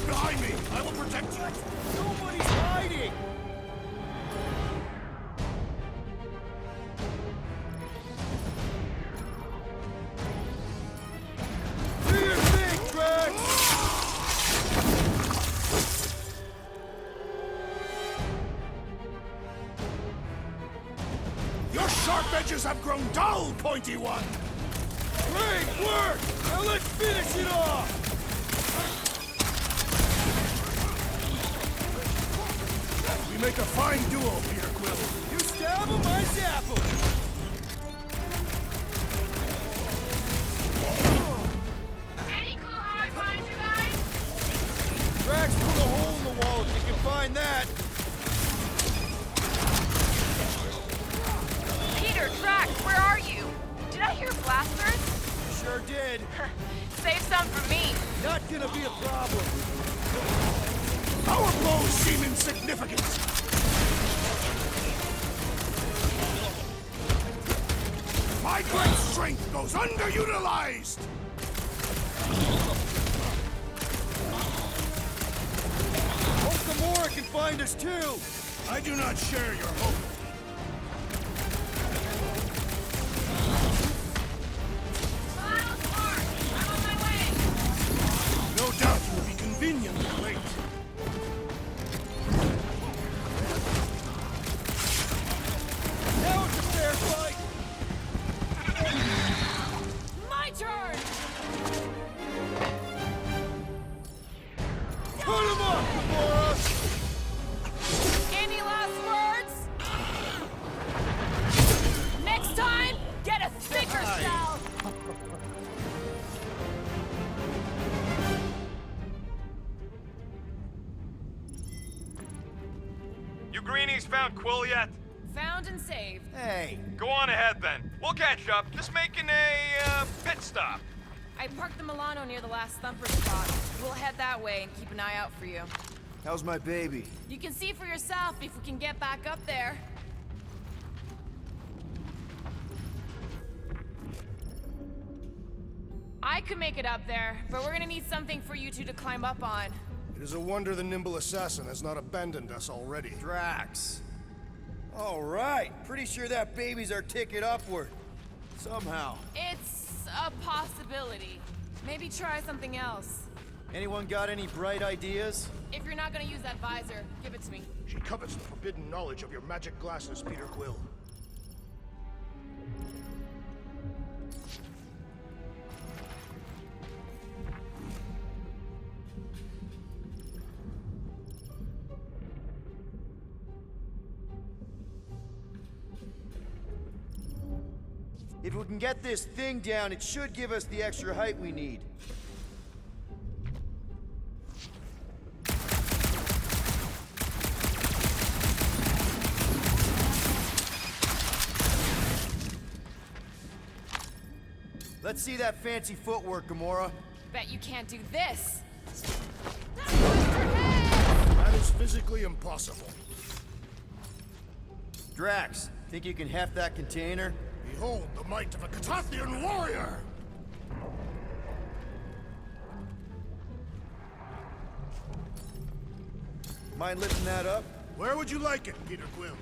behind me! I will protect you! Nobody's hiding! Do your thing, Drax! Your sharp edges have grown dull, pointy one! Great work! Now let's finish it off! We make a fine duo, Peter Quill. You stab him, I zap him! Any clue how I find you guys? Drax put a hole in the wall if you can find that! Peter, Drax, where are you? Did I hear blasters? Sure did. Save some for me. Not gonna be a problem. Our blows seem insignificant. My great strength goes underutilized! Hope Gamora can find us too! I do not share your hope. Miles Park, I'm on my way. No doubt you will be conveniently late. Now it's a fair fight! My turn. Put him up, Gamora! Any last words? Next time, get a thicker cell. You greenies found Quill yet? Found and saved. Hey, Go on ahead then. We'll catch up. Just making a pit stop. I parked the Milano near the last thumper spot. We'll head that way and keep an eye out for you. how's my baby? You can see for yourself if we can get back up there. I could make it up there, but we're gonna need something for you two to climb up on. It is a wonder the nimble assassin has not abandoned us already. Drax. All right, pretty sure that baby's our ticket upward. Somehow. It's a possibility. Maybe try something else. Anyone got any bright ideas? If you're not gonna use that visor, give it to me. She covets the forbidden knowledge of your magic glasses, Peter Quill. If we can get this thing down, it should give us the extra height we need. Let's see that fancy footwork, Gamora. Bet you can't do this. That is physically impossible. Drax, think you can heft that container? Behold the might of a Catathian warrior! Mind lifting that up? Where would you like it, Peter Quill?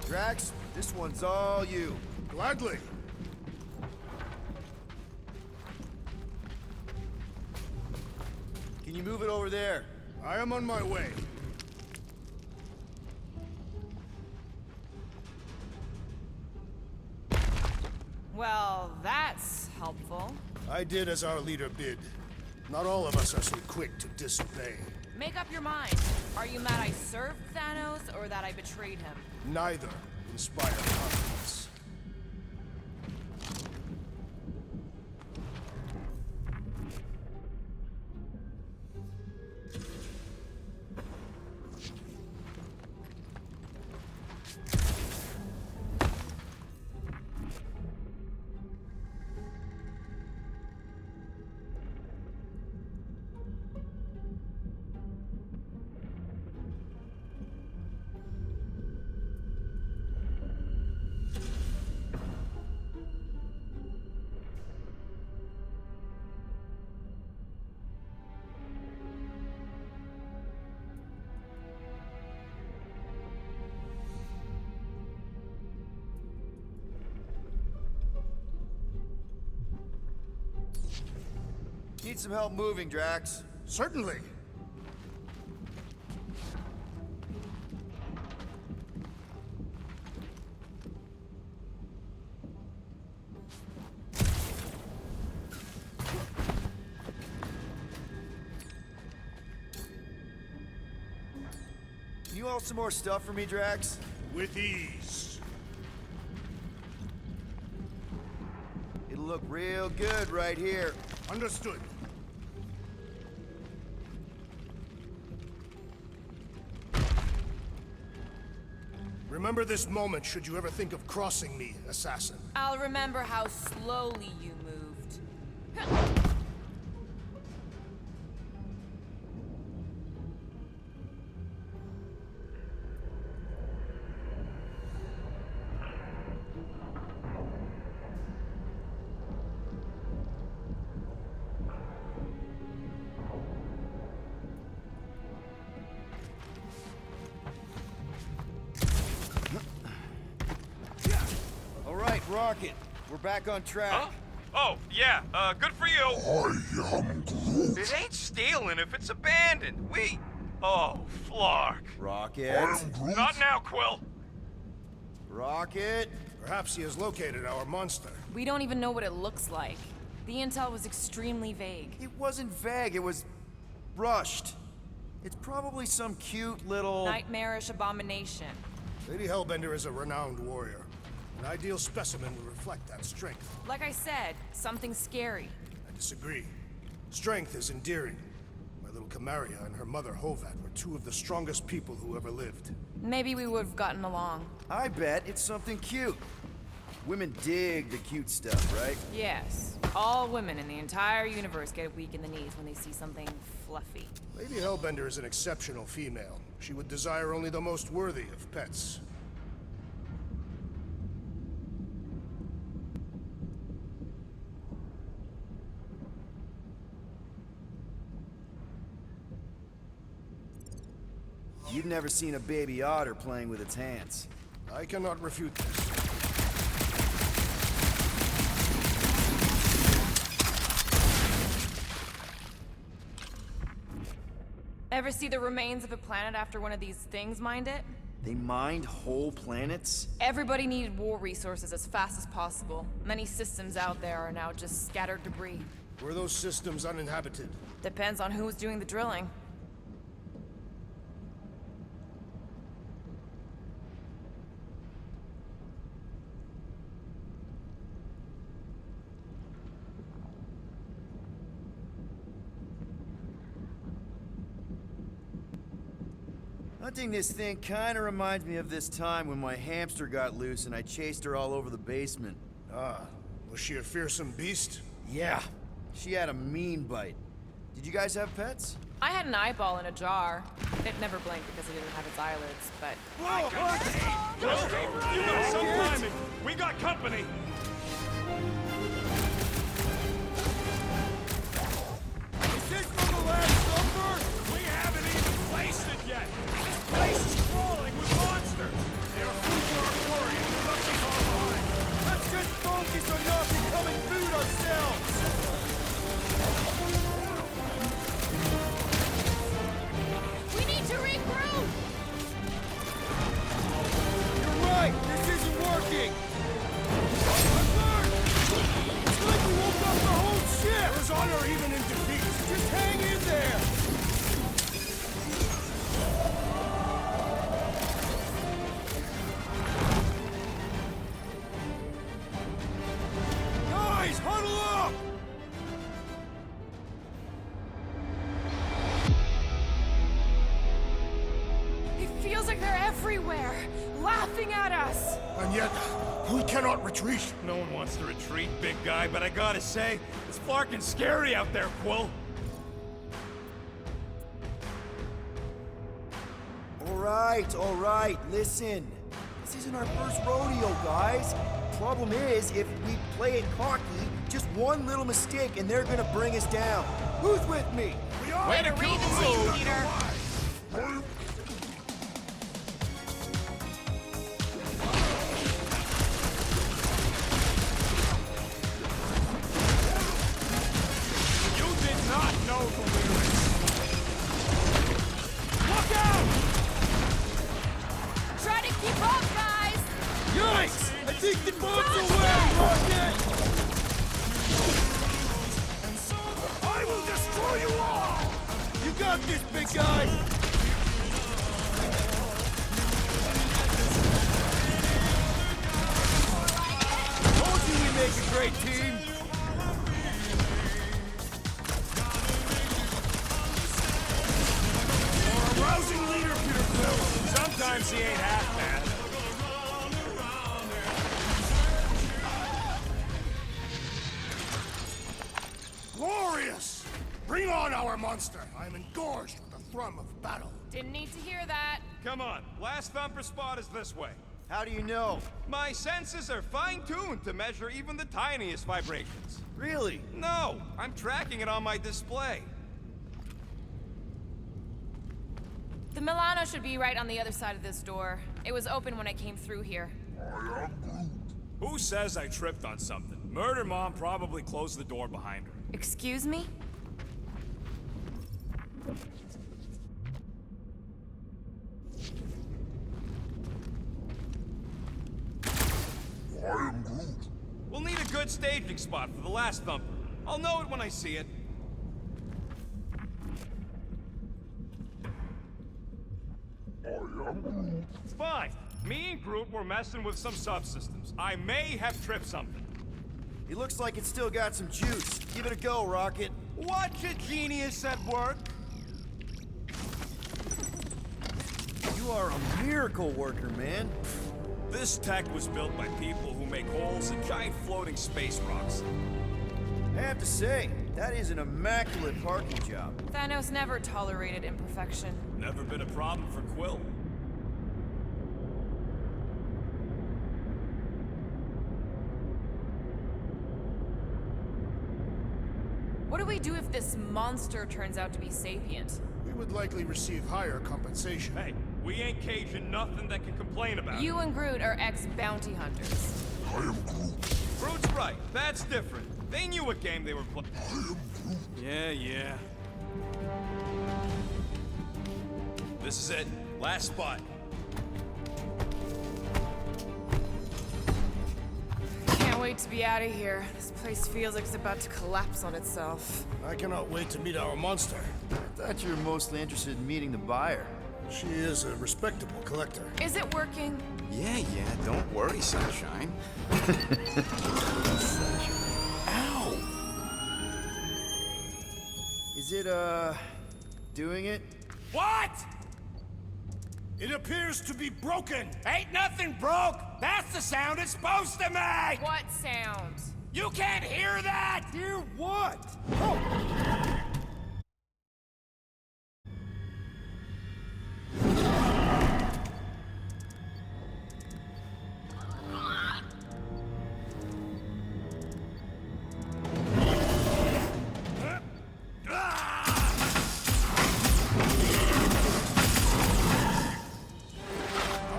Drax, this one's all you. Gladly. Can you move it over there? I am on my way. Well, that's helpful. I did as our leader bid. Not all of us are so quick to disobey. Make up your mind. Are you mad I served Thanos or that I betrayed him? Neither inspire confidence. need some help moving, Drax. Certainly. Can you haul some more stuff for me, Drax? With ease. It'll look real good right here. Understood. Remember this moment should you ever think of crossing me, assassin. I'll remember how slowly you moved. All right, Rocket. We're back on track. Huh? Oh, yeah, good for you. I am Groot. It ain't stealing if it's abandoned. Oh, Flark. Rocket. I am Groot. Not now, Quill. Rocket. Perhaps he has located our monster. We don't even know what it looks like. The intel was extremely vague. It wasn't vague, it was rushed. It's probably some cute little... Nightmarish abomination. Lady Hellbender is a renowned warrior. An ideal specimen would reflect that strength. Like I said, something scary. I disagree. Strength is endearing. My little Camaria and her mother Hovat were two of the strongest people who ever lived. Maybe we would have gotten along. I bet it's something cute. Women dig the cute stuff, right? Yes. All women in the entire universe get weak in the knees when they see something fluffy. Lady Hellbender is an exceptional female. She would desire only the most worthy of pets. You've never seen a baby otter playing with its hands. I cannot refute this. Ever see the remains of a planet after one of these things mined it? They mined whole planets? Everybody needed war resources as fast as possible. Many systems out there are now just scattered debris. Were those systems uninhabited? Depends on who was doing the drilling. Hunting this thing kinda reminds me of this time when my hamster got loose and I chased her all over the basement. Ah, was she a fearsome beast? Yeah, she had a mean bite. Did you guys have pets? I had an eyeball in a jar. It never blinked because it didn't have its eyelids, but... You got some timing. We got company. Is this from the last number? We haven't even placed it yet. This place is crawling with monsters. They're food for our quarry and production's online. Let's just focus on not becoming food ourselves! We need to regroup! You're right! This isn't working! Alert! It's like we woke up the whole ship! There's honor even in defeat. Just hang in there! Guys, huddle up! It feels like they're everywhere, laughing at us. And yet, we cannot retreat. No one wants to retreat, big guy, but I gotta say, it's fucking scary out there, Quill. All right, listen. This isn't our first rodeo, guys. Problem is, if we play it cocky, just one little mistake and they're gonna bring us down. Who's with me? We are. Way to read the tea, Peter. You did right, team. You're a rousing leader, Peter Quill. Sometimes he ain't half bad. Glorious! Bring on our monster! I am engorged with the thrum of battle. Didn't need to hear that. Come on, last thumper spot is this way. How do you know? My senses are fine-tuned to measure even the tiniest vibrations. Really? No, I'm tracking it on my display. The Milano should be right on the other side of this door. It was open when I came through here. I am Groot. Who says I tripped on something? Murder Mom probably closed the door behind her. Excuse me? I am Groot. We'll need a good staging spot for the last thumper. I'll know it when I see it. I am Groot. Fine. Me and Groot were messing with some subsystems. I may have tripped something. He looks like it's still got some juice. Give it a go, Rocket. Watch a genius at work. You are a miracle worker, man. This tech was built by people who make holes in giant floating space rocks. I have to say, that is an immaculate parking job. Thanos never tolerated imperfection. Never been a problem for Quill. What do we do if this monster turns out to be sapient? We would likely receive higher compensation. Hey, we ain't caging nothing that can complain about You it. and Groot are ex-bounty hunters. I am Groot. Groot's right. That's different. They knew what game they were playing. I am Groot. Yeah. This is it. Last spot. Can't wait to be out of here. This place feels like it's about to collapse on itself. I cannot wait to meet our monster. I thought you were mostly interested in meeting the buyer. She is a respectable collector. Is it working? Yeah, don't worry, Sunshine. Ow! Is it, doing it? What? It appears to be broken! Ain't nothing broke! That's the sound it's supposed to make! What sound? You can't hear that! Hear what?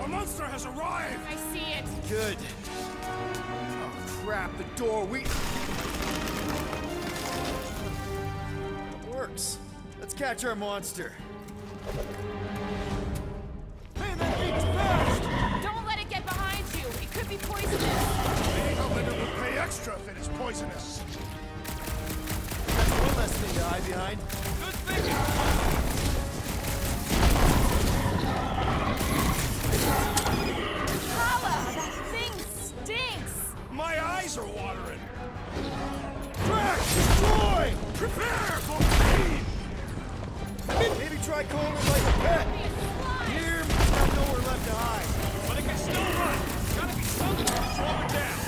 Our monster has arrived! I see it. Good. Oh, crap, the door, It works. Let's catch our monster. Hey, that thing's fast! Don't let it get behind you. It could be poisonous. Hellbender will pay extra if it is poisonous. One less thing to hide behind. Good thinking! Hala! That thing stinks! My eyes are watering! Crack! Destroy! Prepare for pain! Maybe try calling it like a pet. Here, we have nowhere left to hide. But it can still run! Gotta be something to slow it down!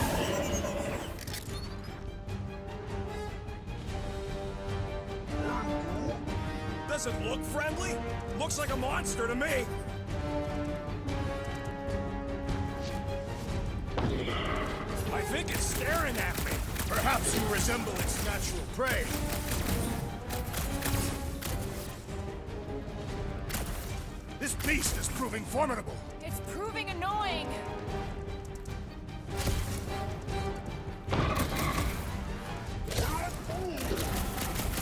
Does it look friendly? Looks like a monster to me! I think it's staring at me! Perhaps you resemble its natural prey. This beast is proving formidable. It's proving annoying.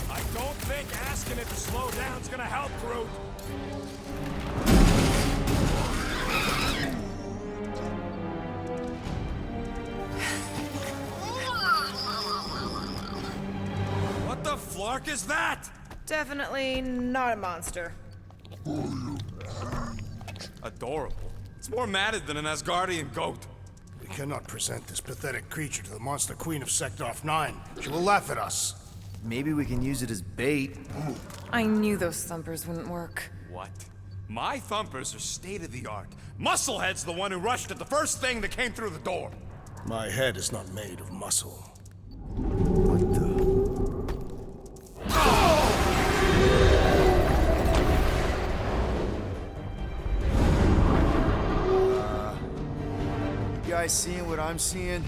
I don't think asking it to slow down's gonna help, Groot. What the flark is that? Definitely not a monster. Adorable. It's more matted than an Asgardian goat. We cannot present this pathetic creature to the Monster Queen of Seknarf 9. She will laugh at us. Maybe we can use it as bait. I knew those thumpers wouldn't work. What? My thumpers are state-of-the-art. Musclehead's the one who rushed at the first thing that came through the door. My head is not made of muscle. What the? You guys seeing what I'm seeing?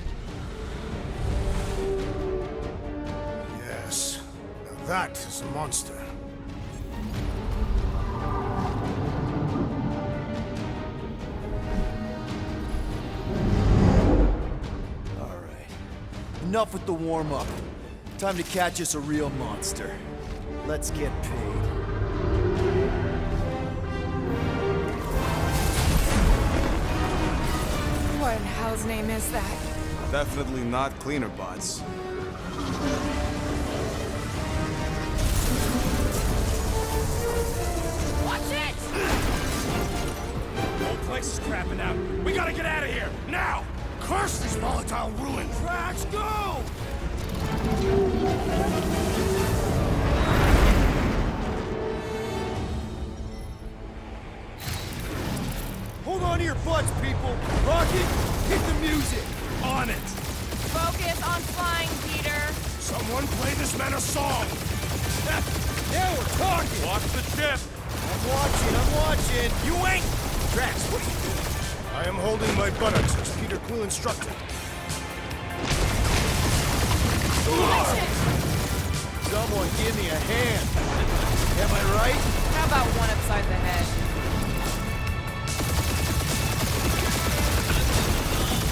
Yes. Now that is a monster. All right. Enough with the warm-up. Time to catch us a real monster. Let's get paid. What in hell's name is that? Definitely not cleaner bots. Watch it! The whole place is crapping out. We gotta get out of here, now! Curse these volatile ruins! Crash, go! Hold on to your butts, people! Rocket, hit the music! On it! Focus on flying, Peter. Someone play this man a song! Now we're talking! Watch the ship! I'm watching! You ain't! Drax, what are you doing? I am holding my buttocks as Peter Quill instructed. Watch it! Someone give me a hand! Am I right? How about one upside the head?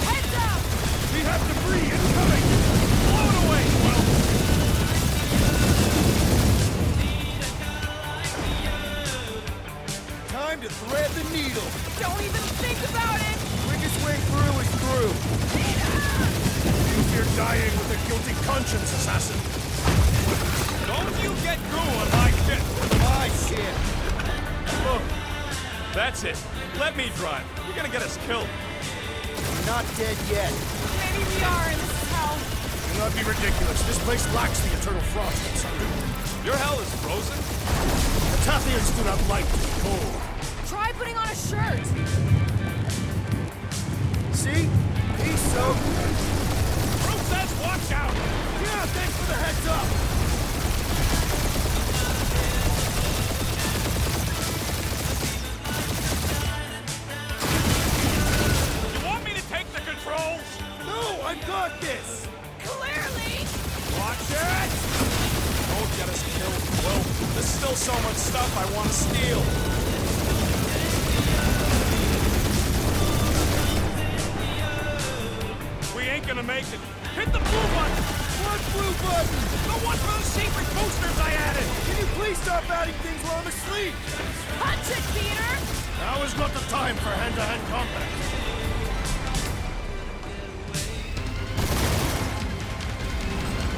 Heads up! We have debris incoming! Blow it away, Quill! Time to thread the needle! Don't even think about it! Quickest way through is through! You fear dying with a guilty conscience, assassin. Don't you get through on my ship! My shit! Look, that's it. Let me drive. You're gonna get us killed. We're not dead yet. Maybe we are, and this is hell. Do not be ridiculous. This place lacks the eternal frost inside. Your hell is frozen? The Tathians do not like to be cold. Try putting on a shirt. See? He's so... Bruce says watch out! Yeah, thanks for the heads up! You want me to take the controls? No, I've got this! Clearly! Watch it! Don't get us killed, Quill. There's still so much stuff I want to steal. We ain't gonna make it. Hit the blue button! What blue button? The one for the secret boosters I added! Can you please stop adding things while I'm asleep? Punch it, Peter! Now is not the time for hand-to-hand combat.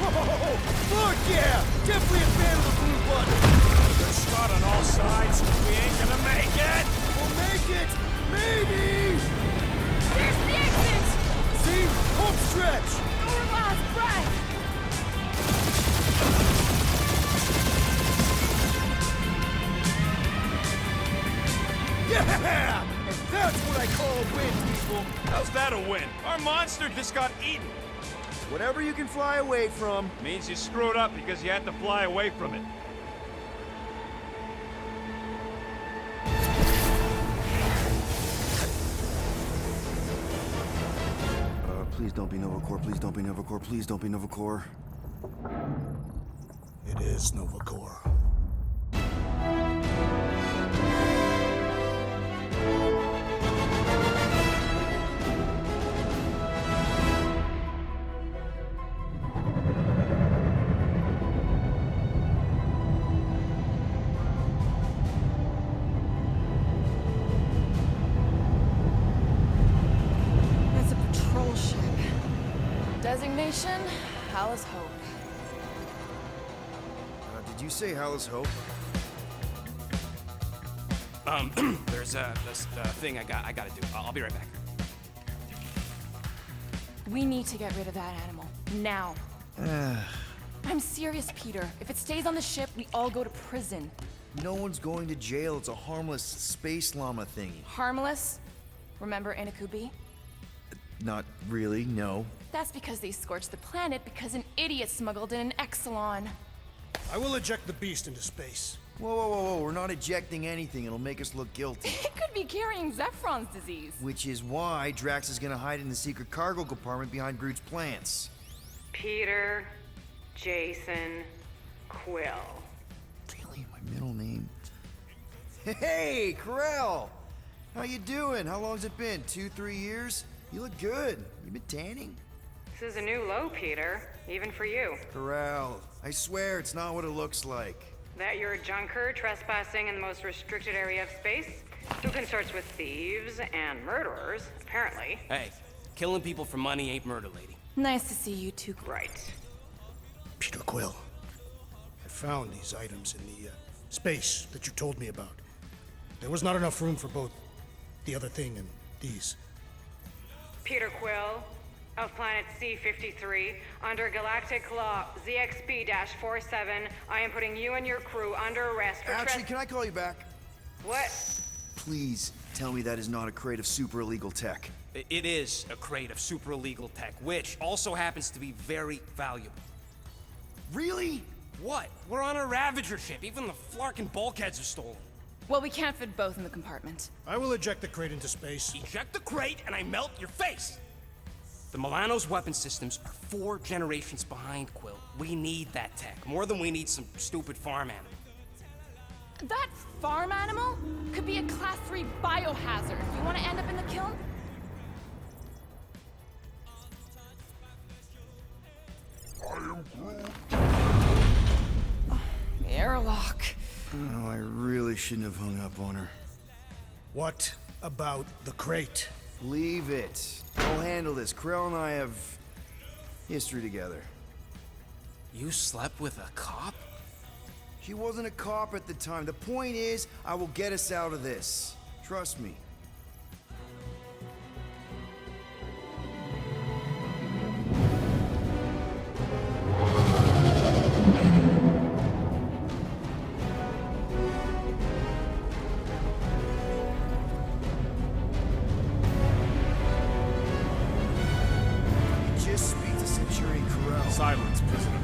Whoa! Fuck yeah! Definitely a fan of the blue button! Good shot on all sides. We ain't gonna make it! We'll make it! Maybe! There's the exit! See? Home stretch! Your last breath! Yeah! And that's what I call a win, people! How's that a win? Our monster just got eaten. Whatever you can fly away from. Means you screwed up because you had to fly away from it. Please don't be Novacore, please don't be Novacore, please don't be Novacore. It is Novacore. That's a patrol ship. Designation, Hallis Hope. Did you say Hallis Hope? There's this thing I gotta do. I'll be right back. We need to get rid of that animal. Now. I'm serious, Peter. If it stays on the ship, we all go to prison. No one's going to jail. It's a harmless space llama thingy. Harmless? Remember Inakubi? Not really, no. That's because they scorched the planet because an idiot smuggled in an Exelon. I will eject the beast into space. Whoa, whoa, whoa, whoa. We're not ejecting anything. It'll make us look guilty. It could be carrying Zephron's disease. Which is why Drax is gonna hide in the secret cargo compartment behind Groot's plants. Peter, Jason, Quill. Really? My middle name? Hey, Corel! How you doing? How long's it been? 2-3 years? You look good. You been tanning? This is a new low, Peter. Even for you. Corel, I swear it's not what it looks like. That you're a junker trespassing in the most restricted area of space? Who consorts with thieves and murderers, apparently. Hey, killing people for money ain't murder, lady. Nice to see you two. Right. Peter Quill. I found these items in the space that you told me about. There was not enough room for both the other thing and these. Peter Quill, of planet C-53, under Galactic Law ZXP-47, I am putting you and your crew under arrest for Actually, can I call you back? What? Please tell me that is not a crate of super illegal tech. It is a crate of super illegal tech, which also happens to be very valuable. Really? What? We're on a Ravager ship. Even the Flarkin bulkheads are stolen. Well, we can't fit both in the compartment. I will eject the crate into space. Eject the crate and I melt your face! The Milano's weapon systems are 4 generations behind, Quill. We need that tech, more than we need some stupid farm animal. That farm animal could be a Class 3 biohazard. You want to end up in the kiln? I am Groot. Airlock. Oh, I really shouldn't have hung up on her. What about the crate? Leave it. I'll handle this. Krell and I have history together. You slept with a cop? She wasn't a cop at the time. The point is, I will get us out of this. Trust me. Just speak to Centurion Corel. Silence, prisoner.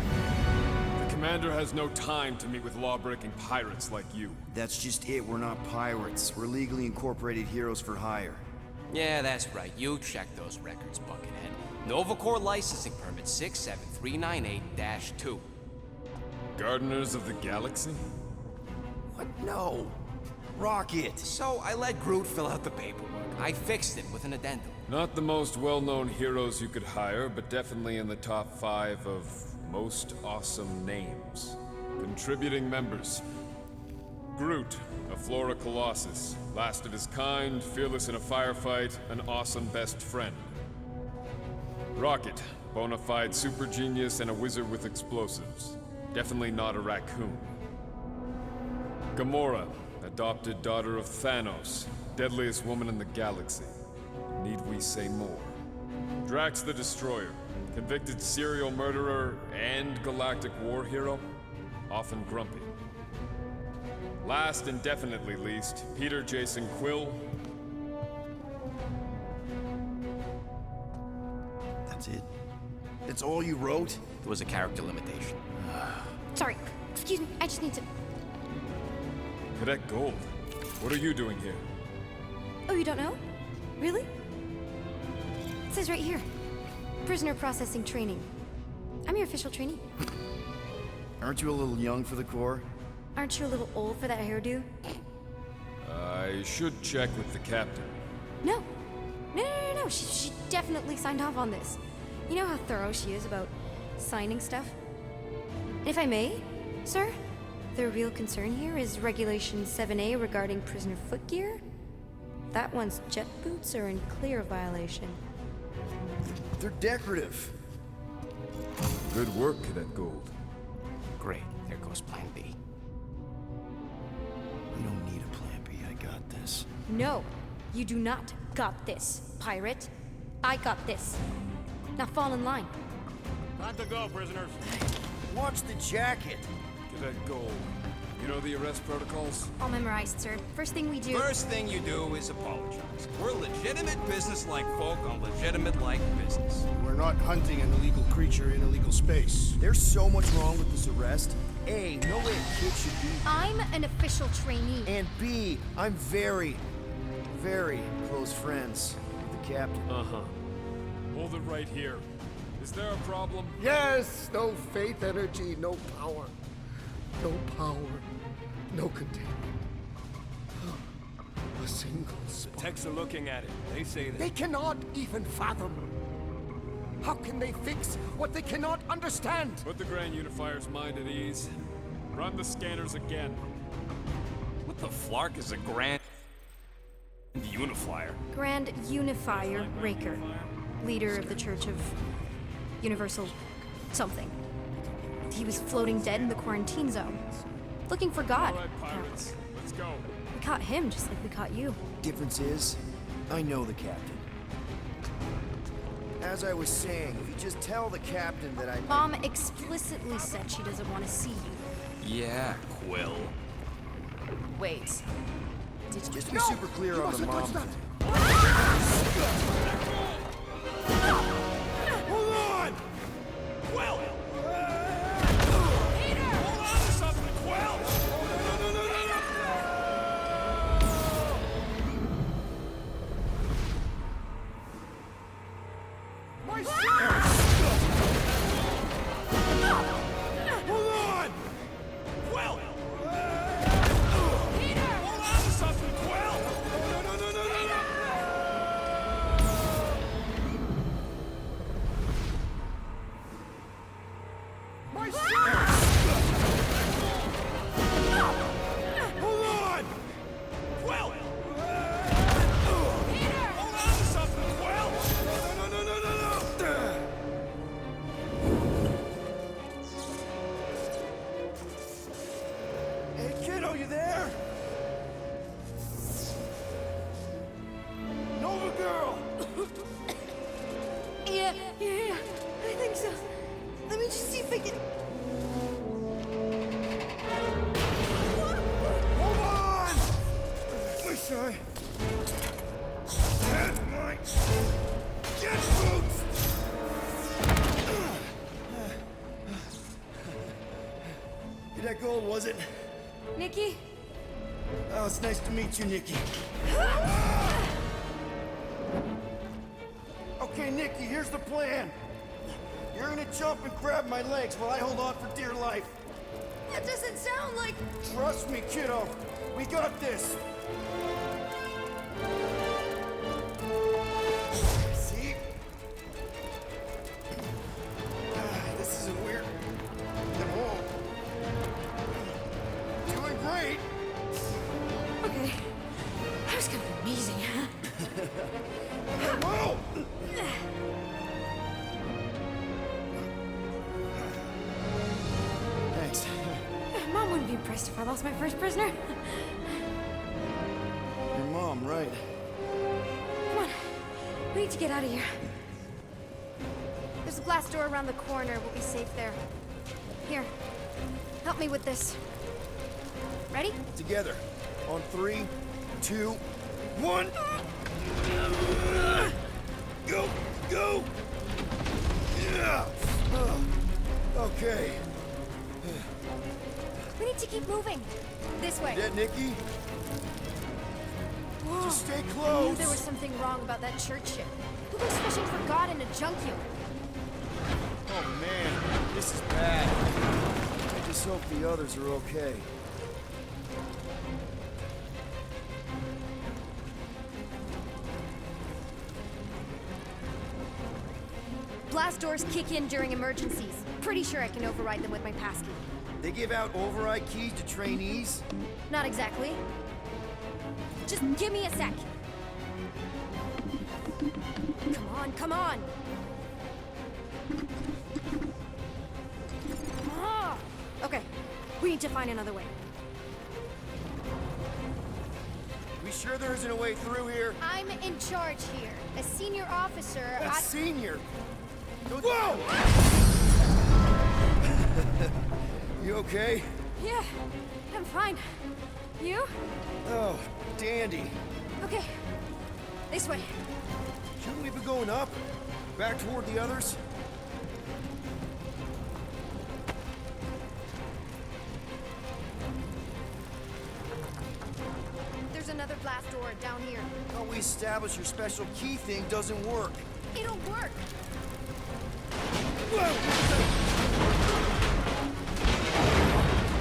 The commander has no time to meet with law-breaking pirates like you. That's just it. We're not pirates. We're legally incorporated heroes for hire. Yeah, that's right. You check those records, Buckethead. Novacore licensing permit 67398-2. Gardeners of the Galaxy? What? No. Rocket. So I let Groot fill out the paperwork. I fixed it with an addendum. Not the most well-known heroes you could hire, but definitely in the top 5 of most awesome names. Contributing members. Groot, a Flora Colossus, last of his kind, fearless in a firefight, an awesome best friend. Rocket, bona fide super genius and a wizard with explosives. Definitely not a raccoon. Gamora, adopted daughter of Thanos, deadliest woman in the galaxy. Need we say more? Drax the Destroyer, convicted serial murderer and galactic war hero, often grumpy. Last and definitely least, Peter Jason Quill. That's it? That's all you wrote? There was a character limitation. Sorry, excuse me, I just need to... Cadet Gold, what are you doing here? Oh, you don't know? Really? It says right here. Prisoner processing training. I'm your official trainee. Aren't you a little young for the Corps? Aren't you a little old for that hairdo? I should check with the captain. No. No. She definitely signed off on this. You know how thorough she is about signing stuff? And if I may, sir, the real concern here is Regulation 7A regarding prisoner footgear. That one's jet boots are in clear violation. They're decorative. Good work, Cadet Gold. Great. There goes Plan B. We don't need a plan B. I got this. No, you do not got this, pirate. I got this. Now fall in line. Time to go, prisoners. Watch the jacket. Get that gold. You know the arrest protocols? All memorized, sir. First thing we do. First thing you do is apologize. We're legitimate business-like folk on legitimate-like business. We're not hunting an illegal creature in illegal space. There's so much wrong with this arrest. A, no way a kid should be. I'm an official trainee. And B, I'm very, very close friends with the captain. Uh-huh. Hold it right here. Is there a problem? Yes, no faith energy, no power. No power, no containment. A single spark. Techs are looking at it. They say that. They cannot even fathom. How can they fix what they cannot understand? Put the Grand Unifier's mind at ease. Run the scanners again. What the flark is a Grand Unifier? Grand Unifier Raker, leader of the Church of Universal something. He was floating dead in the quarantine zone, looking for God. All right, pirates. Let's go. We caught him just like we caught you. Difference is, I know the captain. As I was saying, if you just tell the captain that I... Mom explicitly said she doesn't want to see you. Yeah, Quill. Wait. Did you... Just to be super clear on the mom. Hold on! Quill! Hold on to something, Quill! My Hold on! Quill! Hold on to something, Quill! My Hold on! Quill! Hold on to something, Quill! Hey, kiddo, you there? Nova girl! Yeah, I think so. Let me just see if I can. Hold on! Wish I had my jet boots! Get that gold, was it? Nikki? Oh, it's nice to meet you, Nikki. Okay, Nikki, here's the plan. You're gonna jump and grab my legs while I hold on for dear life. That doesn't sound like. Trust me, kiddo. We got this. See? This isn't weird at all. Doing great. Okay. That was gonna be amazing. Whoa! Thanks. Mom wouldn't be impressed if I lost my first prisoner. Your mom, right? Come on. We need to get out of here. There's a glass door around the corner. We'll be safe there. Here. Help me with this. Ready? Together. On 3, 2, 1. Go! Go! Yeah! Okay. We need to keep moving. This way. That Nikki? Whoa. Just stay I knew close. there was something wrong about that church ship. Who goes fishing for God in a junkyard? Oh man, this is bad. I just hope the others are okay. Blast doors kick in during emergencies. Pretty sure I can override them with my passkey. They give out override keys to trainees? Not exactly. Just give me a sec. Come on, come on! Ah! Okay, we need to find another way. We sure there isn't a way through here? I'm in charge here. As senior officer, A senior? Whoa! You okay? Yeah, I'm fine. You? Oh, dandy. Okay. This way. Shouldn't we be going up? Back toward the others? There's another blast door down here. Thought we established your special key thing doesn't work. It'll work.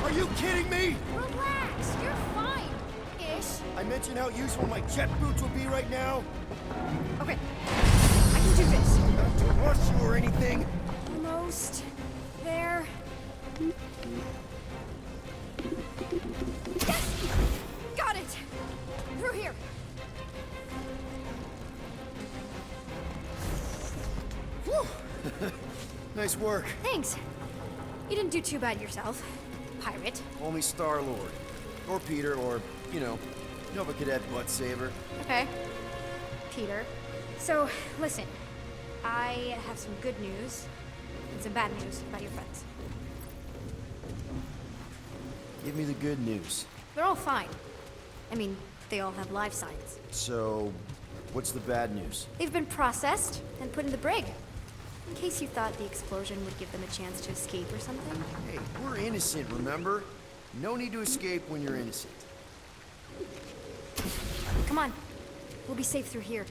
Are you kidding me? Relax. You're fine. Ish. I mentioned how useful my jet boots would be right now. Okay. I can do this. Not to rush you or anything. Almost there. Yes! Got it! Through here. Whew. Nice work. Thanks. You didn't do too bad yourself, pirate. Only Star-Lord. Or Peter, or, you know, Nova Cadet Butt Saver. Okay. Peter. So, listen. I have some good news and some bad news about your friends. Give me the good news. They're all fine. I mean, they all have life signs. So, what's the bad news? They've been processed and put in the brig. In case you thought the explosion would give them a chance to escape or something. Hey, we're innocent, remember? No need to escape when you're innocent. Come on. We'll be safe through here.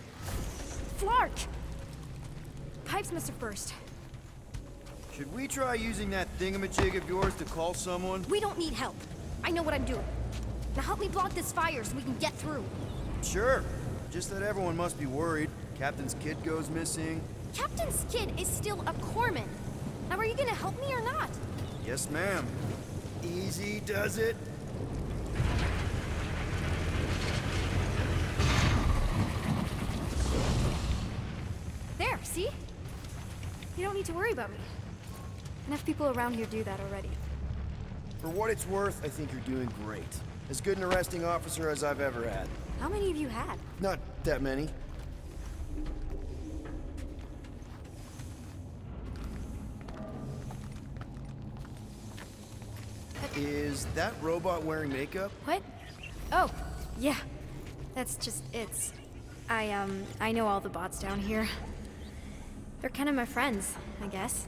Flark! Pipes must have burst. Should we try using that thingamajig of yours to call someone? We don't need help. I know what I'm doing. Now help me block this fire so we can get through. Sure. Just that everyone must be worried. Captain's kid goes missing. Captain's kid is still a corpsman. Now are you gonna help me or not? Yes, ma'am. Easy does it. There, see? You don't need to worry about me. Enough people around here do that already. For what it's worth, I think you're doing great. As good an arresting officer as I've ever had. How many have you had? Not that many. Is that robot wearing makeup? What? Oh, yeah. That's just, I know all the bots down here. They're kind of my friends, I guess.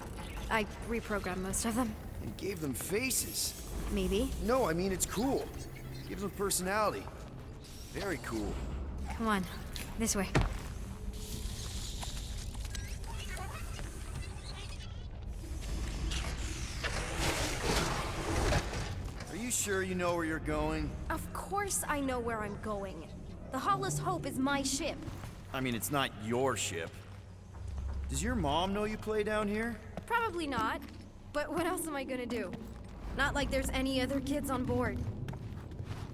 I reprogrammed most of them. And gave them faces. Maybe. No, I mean, it's cool. Gives them personality. Very cool. Come on, this way. Are you sure you know where you're going? Of course I know where I'm going. The Hollis Hope is my ship. I mean, it's not your ship. Does your mom know you play down here? Probably not. But what else am I gonna do? Not like there's any other kids on board.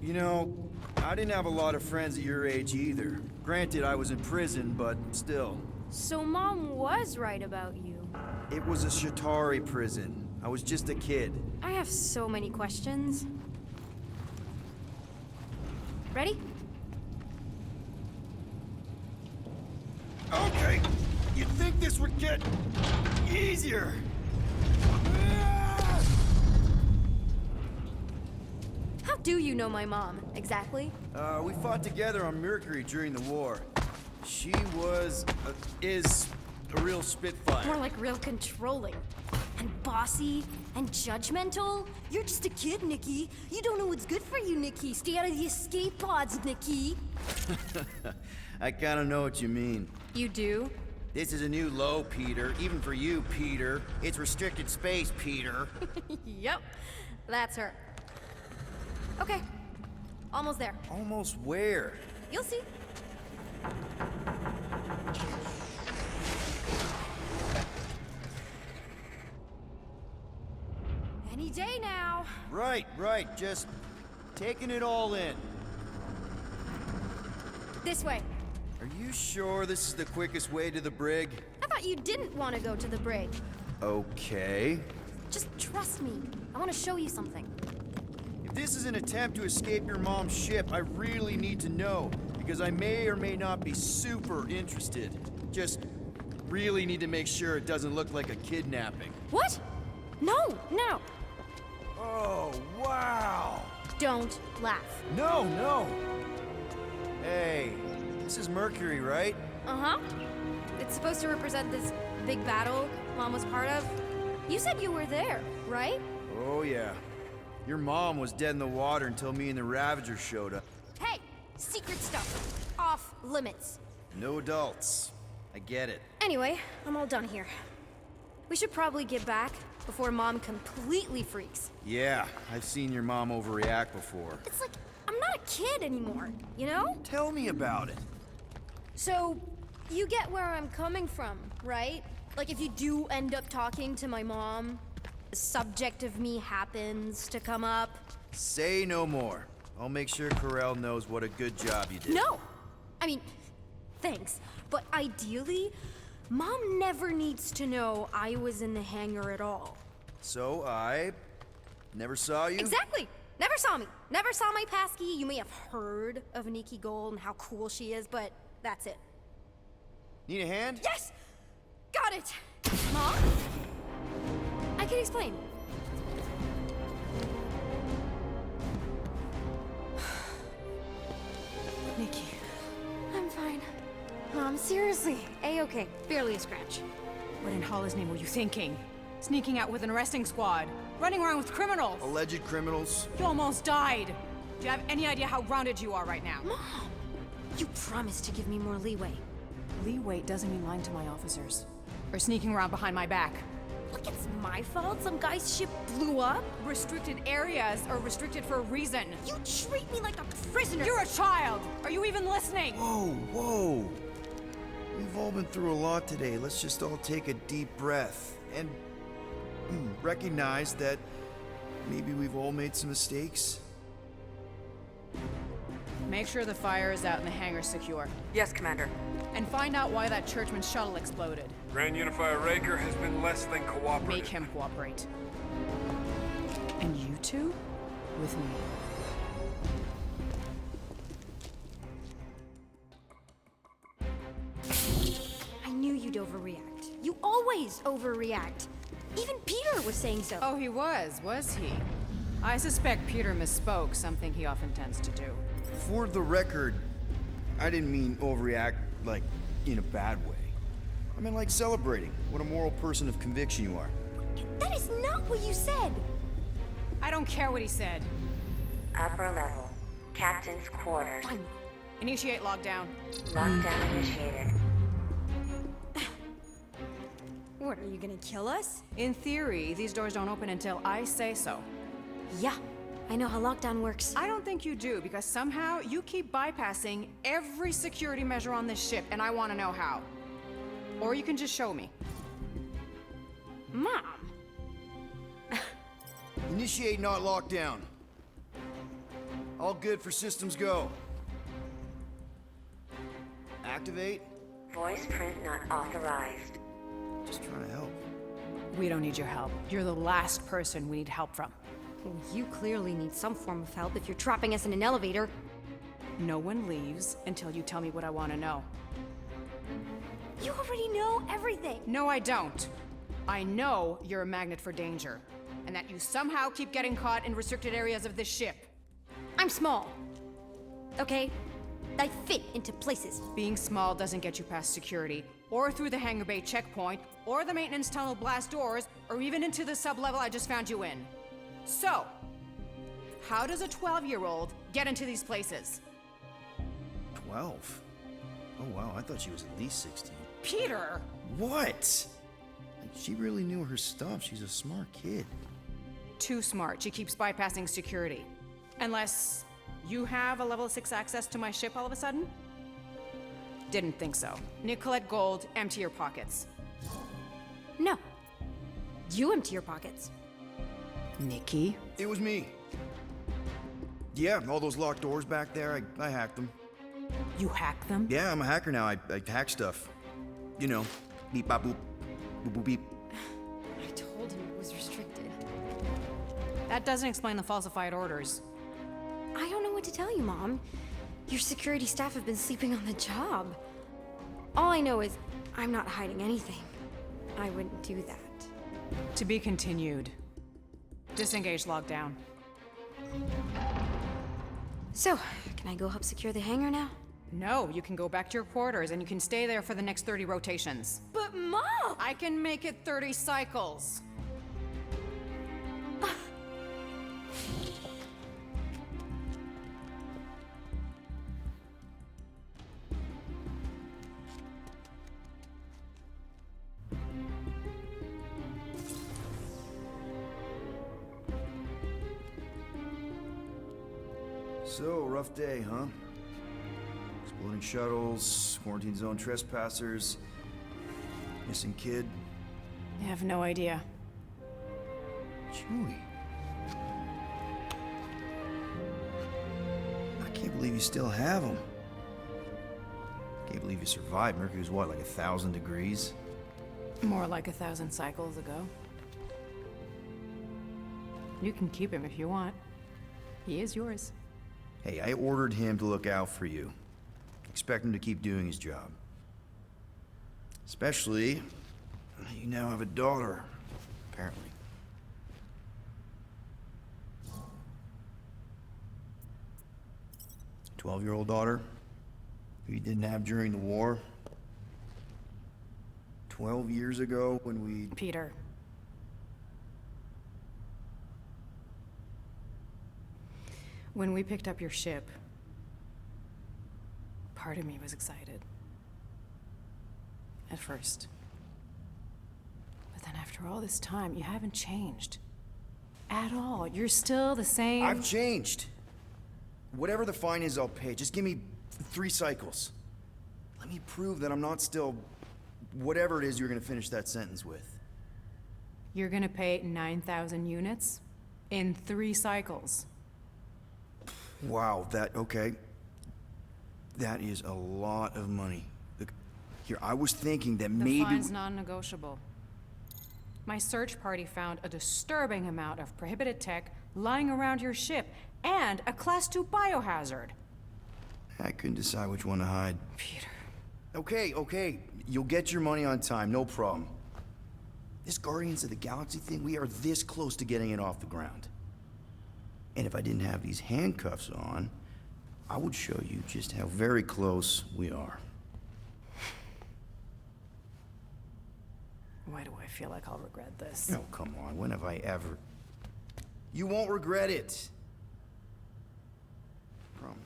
You know, I didn't have a lot of friends at your age either. Granted, I was in prison, but still. So Mom was right about you. It was a Shatari prison. I was just a kid. I have so many questions. Ready? Okay, you'd think this would get easier. How do you know my mom, exactly? We fought together on Mercury during the war. She is a real spitfire. More like real controlling. And bossy, and judgmental. You're just a kid, Nikki. You don't know what's good for you, Nikki. Stay out of the escape pods, Nikki. I kinda know what you mean. You do? This is a new low, Peter. Even for you, Peter. It's restricted space, Peter. Yep, that's her. Okay, almost there. Almost where? You'll see. Any day now. Right. Just taking it all in. This way. Are you sure this is the quickest way to the brig? I thought you didn't want to go to the brig. Okay. Just trust me. I want to show you something. If this is an attempt to escape your mom's ship, I really need to know, because I may or may not be super interested. Just really need to make sure it doesn't look like a kidnapping. What? No, no. Oh, wow! Don't laugh. No, no! Hey, this is Mercury, right? Uh-huh. It's supposed to represent this big battle Mom was part of. You said you were there, right? Oh, yeah. Your mom was dead in the water until me and the Ravagers showed up. Hey, secret stuff. Off limits. No adults. I get it. Anyway, I'm all done here. We should probably get back before Mom completely freaks. Yeah, I've seen your mom overreact before. It's like, I'm not a kid anymore, you know? Tell me about it. So, you get where I'm coming from, right? Like, if you do end up talking to my mom, the subject of me happens to come up. Say no more. I'll make sure Corell knows what a good job you did. No! I mean, thanks. But ideally, Mom never needs to know I was in the hangar at all. So I never saw you? Exactly! Never saw me. Never saw my passkey. You may have heard of Nikki Gold and how cool she is, but that's it. Need a hand? Yes! Got it! Mom? I can explain. Nikki. I'm fine. Mom, seriously. A-okay. Barely a scratch. What in Hollis' name were you thinking? Sneaking out with an arresting squad? Running around with criminals? Alleged criminals? You almost died. Do you have any idea how grounded you are right now? Mom! You promised to give me more leeway. Leeway doesn't mean lying to my officers. Or sneaking around behind my back. Look, it's my fault some guy's ship blew up. Restricted areas are restricted for a reason. You treat me like a prisoner. You're a child! Are you even listening? Whoa, whoa. We've all been through a lot today. Let's just all take a deep breath and recognize that maybe we've all made some mistakes. Make sure the fire is out and the hangar's secure. Yes, Commander. And find out why that churchman's shuttle exploded. Grand Unifier Raker has been less than cooperative. Make him cooperate. And you two? With me. I knew you'd overreact. You always overreact. Even Peter was saying so. Oh, he was he? I suspect Peter misspoke, something he often tends to do. For the record, I didn't mean overreact, like, in a bad way. I meant like celebrating what a moral person of conviction you are. That is not what you said. I don't care what he said. Upper level. Captain's quarters. Fine. Initiate lockdown. Lockdown initiated. What, are you gonna kill us? In theory, these doors don't open until I say so. Yeah, I know how lockdown works. I don't think you do, because somehow you keep bypassing every security measure on this ship, and I want to know how. Or you can just show me. Mom! Initiate not lockdown. All good for systems go. Activate. Voice print not authorized. Just trying to help. We don't need your help. You're the last person we need help from. Well, you clearly need some form of help if you're trapping us in an elevator. No one leaves until you tell me what I want to know. You already know everything. No, I don't. I know you're a magnet for danger, and that you somehow keep getting caught in restricted areas of this ship. I'm small. Okay? I fit into places. Being small doesn't get you past security, or through the hangar bay checkpoint, or the maintenance tunnel blast doors, or even into the sub-level I just found you in. So, how does a 12-year-old get into these places? 12? Oh wow, I thought she was at least 16. Peter! What? She really knew her stuff. She's a smart kid. Too smart. She keeps bypassing security. Unless you have a level 6 access to my ship all of a sudden? Didn't think so. Nicolette Gold, empty your pockets. No. You empty your pockets. Nikki? It was me. Yeah, all those locked doors back there, I hacked them. You hack them? Yeah, I'm a hacker now. I hack stuff. You know, beep bop boop, boop boop beep. I told him it was restricted. That doesn't explain the falsified orders. I don't know what to tell you, Mom. Your security staff have been sleeping on the job. All I know is I'm not hiding anything. I wouldn't do that. To be continued. Disengage lockdown. So, can I go help secure the hangar now? No, you can go back to your quarters and you can stay there for the next 30 rotations. But Mom! I can make it 30 cycles. So, rough day, huh? Exploding shuttles, quarantine zone trespassers, missing kid. I have no idea. Chewie. I can't believe you still have him. Can't believe you survived. Mercury was what, like 1,000 degrees? More like 1,000 cycles ago. You can keep him if you want. He is yours. Hey, I ordered him to look out for you. Expect him to keep doing his job. Especially, you now have a daughter, apparently. A 12-year-old daughter who you didn't have during the war. 12 years ago when we... Peter. When we picked up your ship, part of me was excited. At first. But then after all this time, you haven't changed. At all. You're still the same... I've changed. Whatever the fine is, I'll pay. Just give me 3 cycles. Let me prove that I'm not still... whatever it is you're gonna finish that sentence with. You're gonna pay 9,000 units in 3 cycles. Wow, okay. That is a lot of money. Look, here, I was thinking that maybe... The fine's non-negotiable. My search party found a disturbing amount of prohibited tech lying around your ship, and a Class 2 biohazard. I couldn't decide which one to hide. Peter. Okay. You'll get your money on time, no problem. This Guardians of the Galaxy thing, we are this close to getting it off the ground. And if I didn't have these handcuffs on, I would show you just how very close we are. Why do I feel like I'll regret this? Oh, come on. When have I ever... You won't regret it. Promise.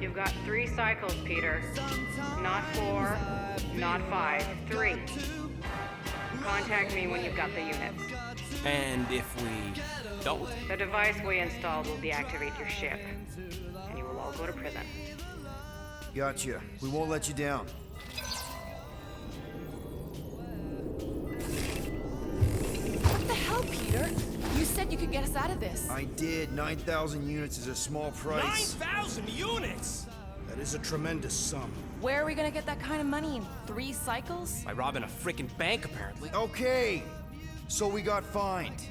You've got 3 cycles, Peter. Not 4, not 5, 3. Contact me when you've got the units. And if we don't? The device we installed will deactivate your ship, and you will all go to prison. Gotcha. We won't let you down. What the hell, Peter? You said you could get us out of this. I did. 9,000 units is a small price. 9,000 units? That is a tremendous sum. Where are we gonna get that kind of money in 3 cycles? By robbing a freaking bank, apparently. Okay. So we got fined.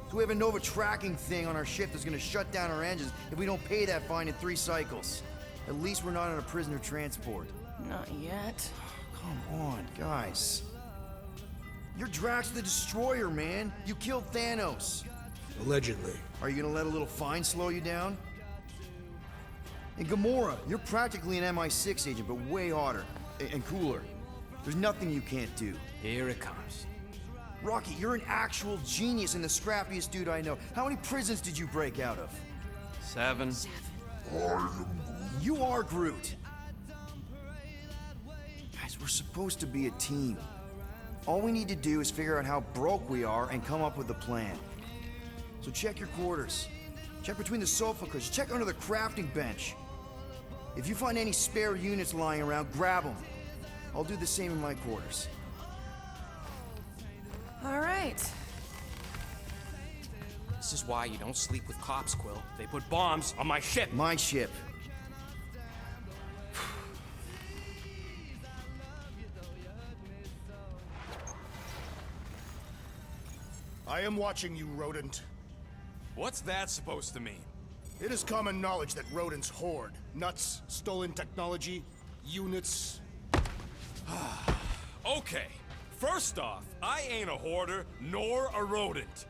So we have a Nova tracking thing on our ship that's gonna shut down our engines if we don't pay that fine in 3 cycles. At least we're not on a prisoner transport. Not yet. Come on, guys. You're Drax the Destroyer, man. You killed Thanos. Allegedly. Are you gonna let a little fine slow you down? And Gamora, you're practically an MI6 agent, but way hotter and cooler. There's nothing you can't do. Here it comes. Rocky, you're an actual genius and the scrappiest dude I know. How many prisons did you break out of? 7. You are Groot. Guys, we're supposed to be a team. All we need to do is figure out how broke we are and come up with a plan. So check your quarters. Check between the sofa cushions. Check under the crafting bench. If you find any spare units lying around, grab them. I'll do the same in my quarters. All right. This is why you don't sleep with cops, Quill. They put bombs on my ship. My ship. I am watching you, rodent. What's that supposed to mean? It is common knowledge that rodents hoard nuts, stolen technology, units. Okay. First off, I ain't a hoarder nor a rodent.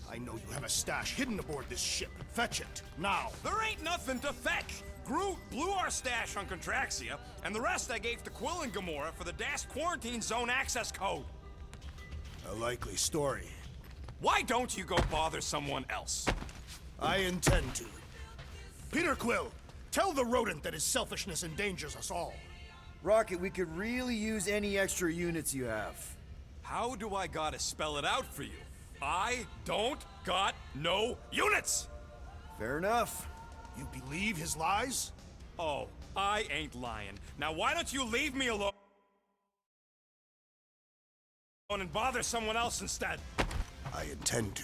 I know you have a stash hidden aboard this ship. Fetch it, now. There ain't nothing to fetch. Groot blew our stash on Contraxia, and the rest I gave to Quill and Gamora for the DAS quarantine zone access code. A likely story. Why don't you go bother someone else? I intend to. Peter Quill, tell the rodent that his selfishness endangers us all. Rocket, we could really use any extra units you have. How do I gotta spell it out for you? I don't got no units! Fair enough. You believe his lies? Oh, I ain't lying. Now why don't you leave me alone and bother someone else instead? I intend to.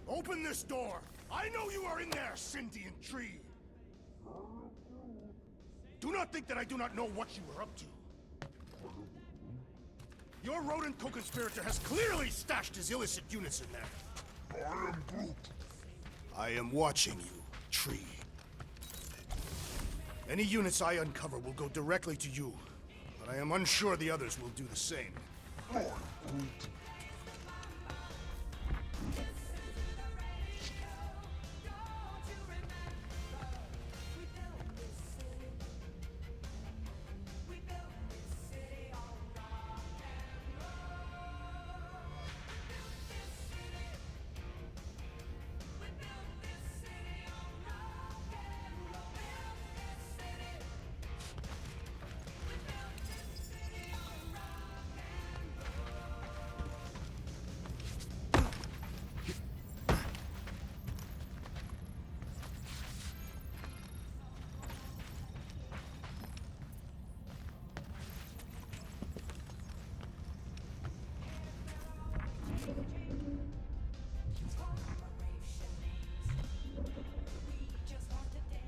Open this door! I know you are in there, sentient tree! Do not think that I do not know what you were up to. Your rodent co-conspirator has clearly stashed his illicit units in there. I am Groot. I am watching you, tree. Any units I uncover will go directly to you, but I am unsure the others will do the same.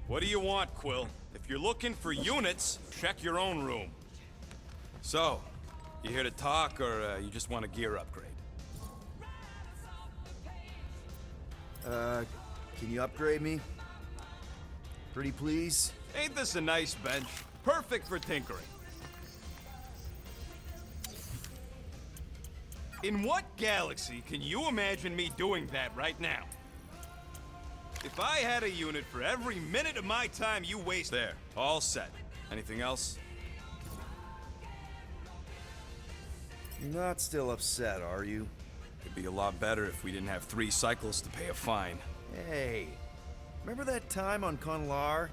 What do you want, Quill? If you're looking for units, check your own room. So, you here to talk, or you just want a gear upgrade? Can you upgrade me? Pretty please? Ain't this a nice bench? Perfect for tinkering. In what galaxy can you imagine me doing that right now? If I had a unit for every minute of my time you waste... There, all set. Anything else? You're not still upset, are you? It'd be a lot better if we didn't have 3 cycles to pay a fine. Hey, remember that time on Conlar?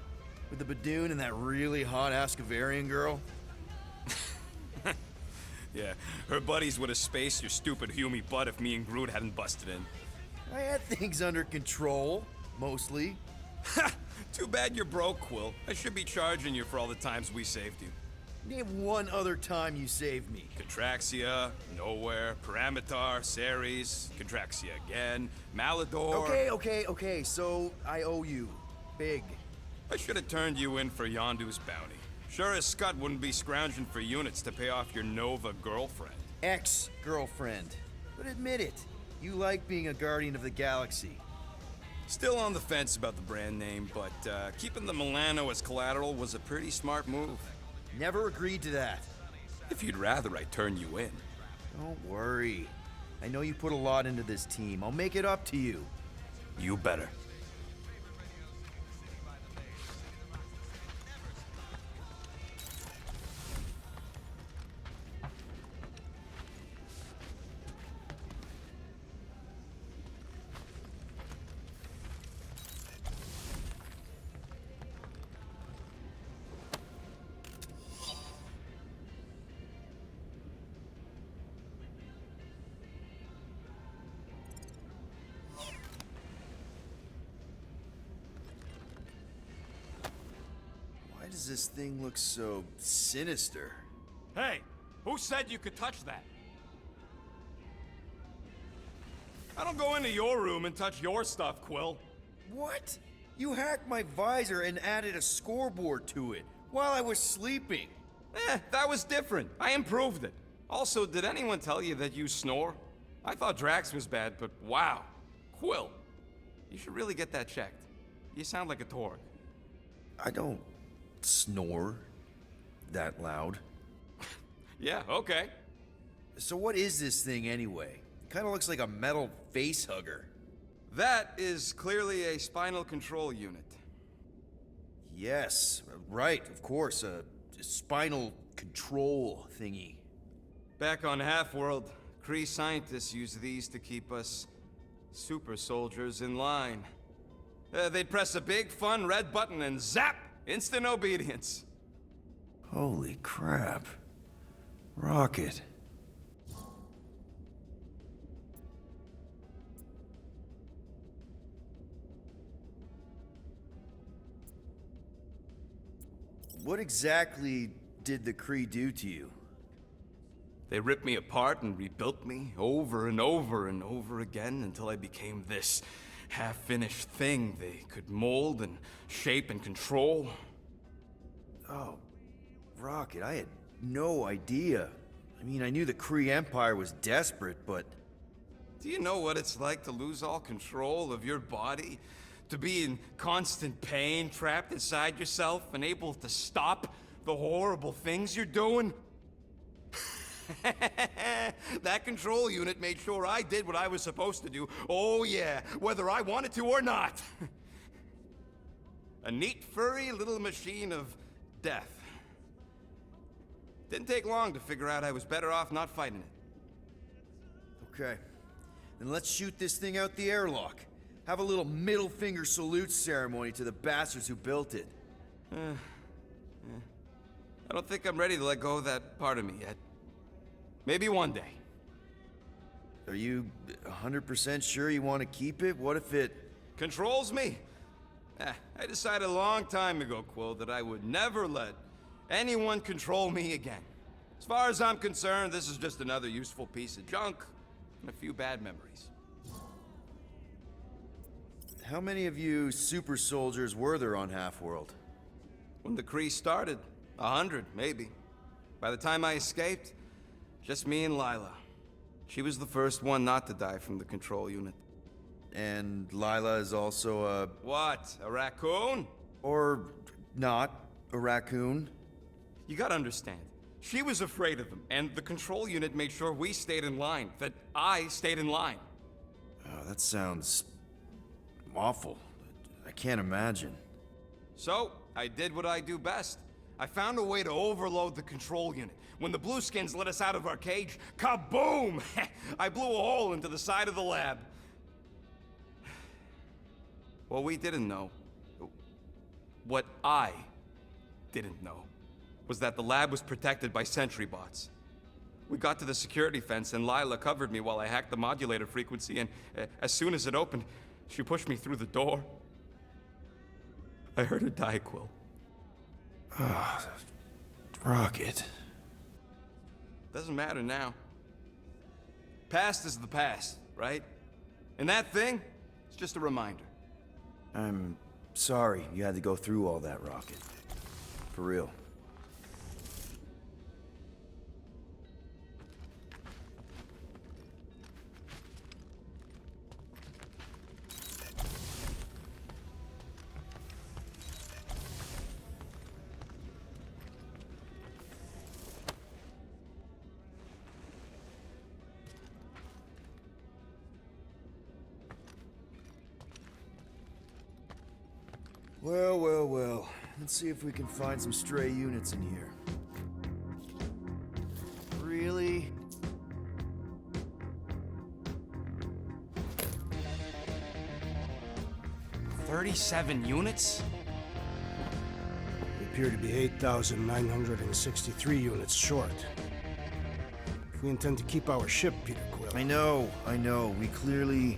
With the Badoon and that really hot Ascavarian girl? Yeah, her buddies would have spaced your stupid Humy butt if me and Groot hadn't busted in. I had things under control, mostly. Ha! Too bad you're broke, Quill. I should be charging you for all the times we saved you. Name one other time you saved me. Contraxia, Nowhere, Paramitar, Ceres, Contraxia again, Malador... Okay, so I owe you. Big. I should have turned you in for Yondu's bounty. Sure as Scott wouldn't be scrounging for units to pay off your Nova girlfriend. Ex-girlfriend. But admit it, you like being a Guardian of the Galaxy. Still on the fence about the brand name, but keeping the Milano as collateral was a pretty smart move. Never agreed to that. If you'd rather I turn you in. Don't worry. I know you put a lot into this team. I'll make it up to you. You better. Why does this thing look so sinister? Hey, who said you could touch that? I don't go into your room and touch your stuff, Quill. What? You hacked my visor and added a scoreboard to it while I was sleeping. That was different. I improved it. Also, did anyone tell you that you snore? I thought Drax was bad, but wow. Quill, you should really get that checked. You sound like a Torg. I don't snore that loud. Yeah, okay. So what is this thing anyway? Kind of looks like a metal face hugger. That is clearly a spinal control unit. Yes, right, of course, a spinal control thingy. Back on Half-World, Kree scientists use these to keep us super soldiers in line. They'd press a big, fun red button and zap! Instant obedience. Holy crap. Rocket. What exactly did the Kree do to you? They ripped me apart and rebuilt me over and over and over again until I became this half-finished thing they could mold and shape and control. Oh, Rocket, I had no idea. I mean, I knew the Kree Empire was desperate, but... Do you know what it's like to lose all control of your body? To be in constant pain, trapped inside yourself, unable to stop the horrible things you're doing? That control unit made sure I did what I was supposed to do. Oh yeah, whether I wanted to or not. A neat, furry little machine of death. Didn't take long to figure out I was better off not fighting it. Okay. Then let's shoot this thing out the airlock. Have a little middle finger salute ceremony to the bastards who built it. I don't think I'm ready to let go of that part of me yet. Maybe one day. Are you 100% sure you want to keep it? What if it... Controls me? I decided a long time ago, Quill, that I would never let anyone control me again. As far as I'm concerned, this is just another useful piece of junk and a few bad memories. How many of you super soldiers were there on Half-World? When the Kree started, 100, maybe. By the time I escaped, just me and Lila. She was the first one not to die from the control unit. And Lila is also a... What? A raccoon? Or not a raccoon? You gotta understand. She was afraid of them, and the control unit made sure we stayed in line, that I stayed in line. Oh, that sounds... awful. I can't imagine. So, I did what I do best. I found a way to overload the control unit. When the Blueskins let us out of our cage, kaboom! I blew a hole into the side of the lab. What we didn't know, what I didn't know, was that the lab was protected by sentry bots. We got to the security fence and Lila covered me while I hacked the modulator frequency, and as soon as it opened, she pushed me through the door. I heard her die, Quill. Ah, Rocket. Doesn't matter now. Past is the past, right? And that thing, it's just a reminder. I'm sorry you had to go through all that, Rocket. For real. Well, well, well. Let's see if we can find some stray units in here. Really? $37 units? We appear to be 8,963 units short. If we intend to keep our ship, Peter Quill... I know. We clearly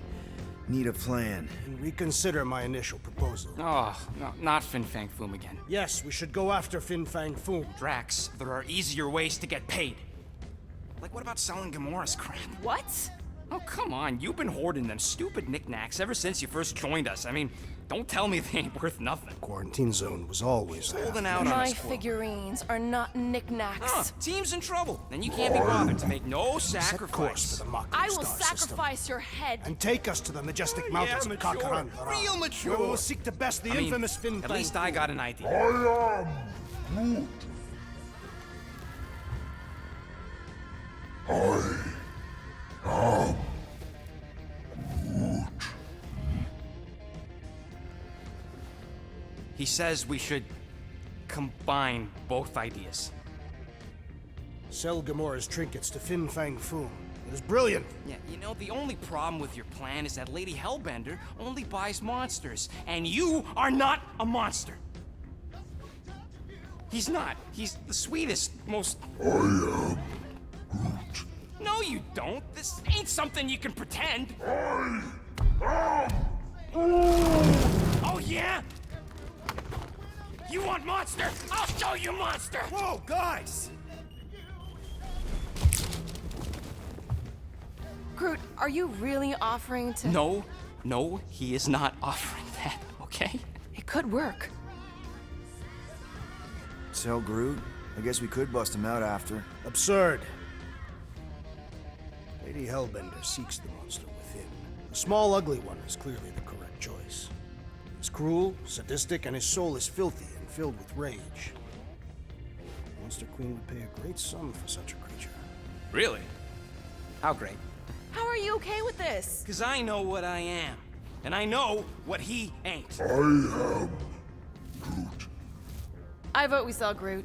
need a plan. And reconsider my initial proposal. Oh, no, not Fin Fang Foom again. Yes, we should go after Fin Fang Foom. Drax, there are easier ways to get paid. Like, what about selling Gamora's crap? What? Oh, come on. You've been hoarding them stupid knickknacks ever since you first joined us. I mean, don't tell me they ain't worth nothing. Quarantine zone was always there. Holding out on My us, Quill. figurines are not knickknacks. Huh, team's in trouble. Then you can't be bothered to make no Set course sacrifice. for the Mocking I will Star sacrifice system, your head. and take us to the majestic mountains of mature. Kakaran. Real mature. Where we will seek to best the I mean, infamous Fin at Fang least I got an idea. He says we should combine both ideas. Sell Gamora's trinkets to Fin Fang Foom. It is brilliant. Yeah, you know, the only problem with your plan is that Lady Hellbender only buys monsters, and you are not a monster. He's not. He's the sweetest, most... I am Groot. No, you don't. This ain't something you can pretend. I am Groot. Oh, yeah? You want monster? I'll show you monster! Whoa, guys! Groot, are you really offering to... No, he is not offering that, okay? It could work. Sell Groot? I guess we could bust him out after. Absurd. Lady Hellbender seeks the monster within. The small, ugly one is clearly the correct choice. He's cruel, sadistic, and his soul is filthy and filled with rage. The Monster Queen would pay a great sum for such a creature. Really? How great? How are you okay with this? Because I know what I am. And I know what he ain't. I vote we sell Groot.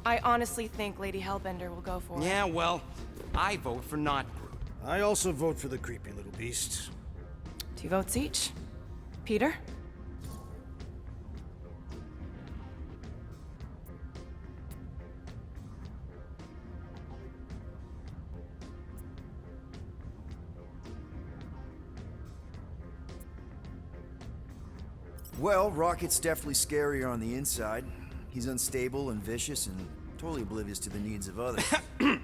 I honestly think Lady Hellbender will go for it. Yeah, well, I vote for not Groot. I also vote for the creepy little beast. 2 votes each. Peter? Well, Rocket's definitely scarier on the inside. He's unstable and vicious and totally oblivious to the needs of others.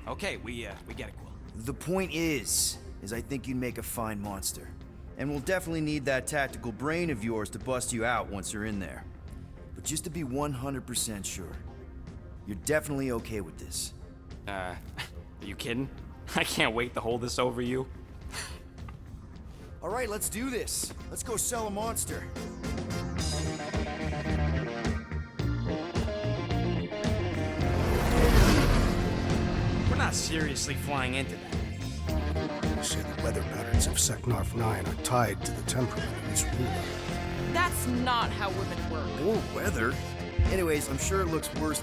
Okay, we get it, Quill. The point is I think you'd make a fine monster. And we'll definitely need that tactical brain of yours to bust you out once you're in there. But just to be 100% sure, you're definitely okay with this. Are you kidding? I can't wait to hold this over you. All right, let's do this. Let's go sell a monster. We're not seriously flying into that. They say the weather patterns of Seknarf 9 are tied to the temperament of its ruler. That's not how women work. Or weather. Anyways, I'm sure it looks worse